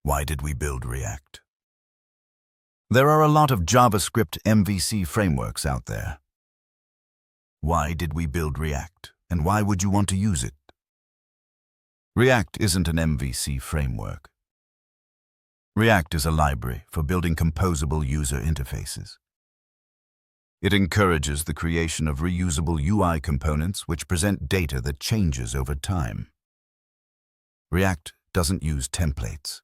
Why did we build React? There are a lot of JavaScript MVC frameworks out there. Why did we build React, and why would you want to use it? React isn't an MVC framework. React is a library for building composable user interfaces. It encourages the creation of reusable UI components which present data that changes over time. React doesn't use templates.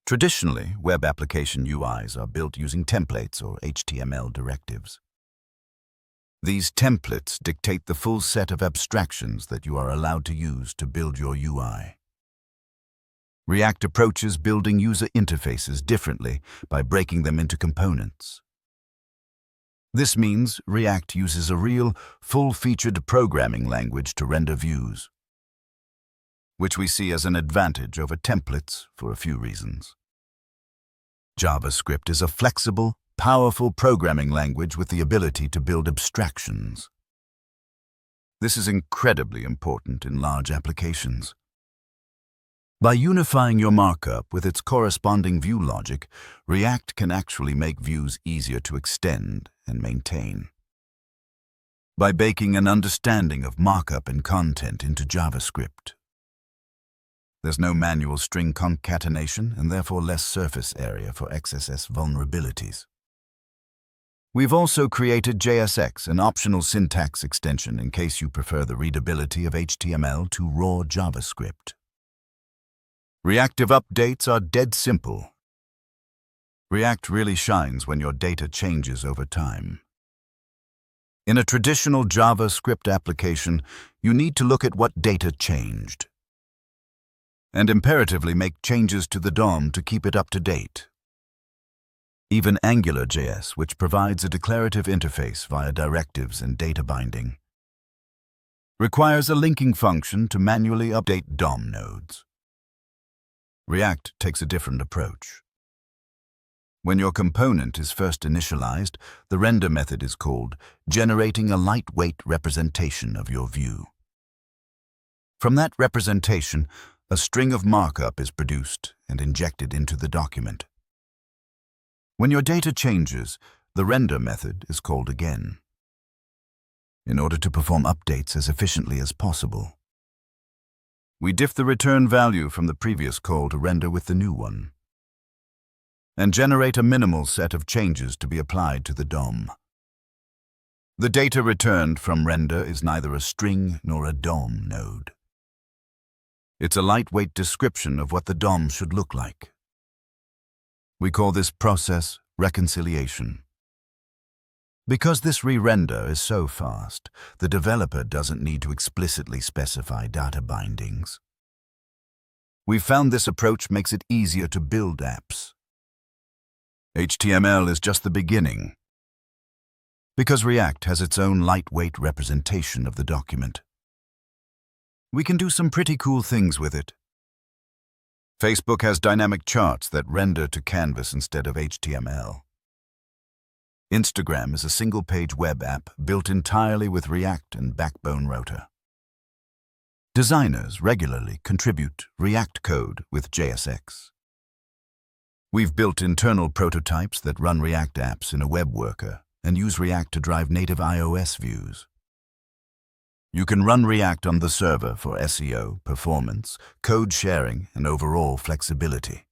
Traditionally, web application UIs are built using templates or HTML directives. These templates dictate the full set of abstractions that you are allowed to use to build your UI. React approaches building user interfaces differently by breaking them into components. This means React uses a real, full-featured programming language to render views, which we see as an advantage over templates for a few reasons. JavaScript is a flexible, powerful programming language with the ability to build abstractions. This is incredibly important in large applications. By unifying your markup with its corresponding view logic, React can actually make views easier to extend and maintain. By baking an understanding of markup and content into JavaScript, there's no manual string concatenation and therefore less surface area for XSS vulnerabilities. We've also created JSX, an optional syntax extension in case you prefer the readability of HTML to raw JavaScript. Reactive updates are dead simple. React really shines when your data changes over time. In a traditional JavaScript application, you need to look at what data changed and imperatively make changes to the DOM to keep it up to date. Even AngularJS, which provides a declarative interface via directives and data binding, requires a linking function to manually update DOM nodes. React takes a different approach. When your component is first initialized, the render method is called generating a lightweight representation of your view. From that representation, a string of markup is produced and injected into the document. When your data changes, the render method is called again, in order to perform updates as efficiently as possible. We diff the return value from the previous call to render with the new one, and generate a minimal set of changes to be applied to the DOM. The data returned from render is neither a string nor a DOM node. It's a lightweight description of what the DOM should look like. We call this process reconciliation. Because this re-render is so fast, the developer doesn't need to explicitly specify data bindings. We've found this approach makes it easier to build apps. HTML is just the beginning, because React has its own lightweight representation of the document. We can do some pretty cool things with it. Facebook has dynamic charts that render to canvas instead of HTML. Instagram is a single-page web app built entirely with React and Backbone Router. Designers regularly contribute React code with JSX. We've built internal prototypes that run React apps in a web worker and use React to drive native iOS views. You can run React on the server for SEO, performance, code sharing, and overall flexibility.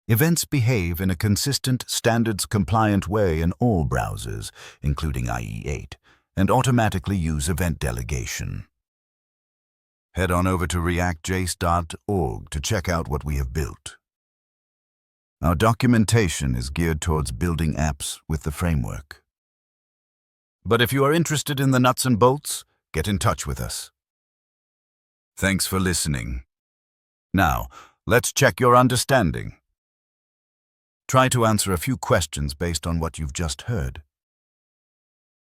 Events behave in a consistent, standards-compliant way in all browsers, including IE8, and automatically use event delegation. Head on over to reactjs.org to check out what we have built. Our documentation is geared towards building apps with the framework. But if you are interested in the nuts and bolts, get in touch with us. Thanks for listening. Now, let's check your understanding. Try to answer a few questions based on what you've just heard.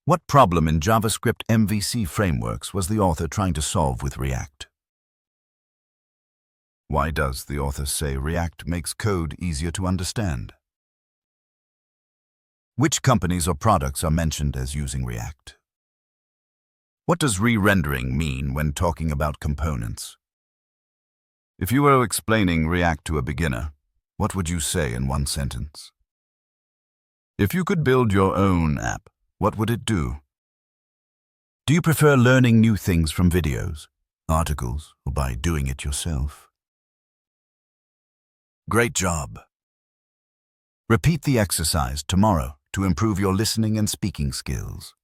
What problem in JavaScript MVC frameworks was the author trying to solve with React? Why does the author say React makes code easier to understand? Which companies or products are mentioned as using React? What does re-rendering mean when talking about components? If you were explaining React to a beginner, what would you say in one sentence? If you could build your own app, what would it do? Do you prefer learning new things from videos, articles, or by doing it yourself? Great job! Repeat the exercise tomorrow to improve your listening and speaking skills.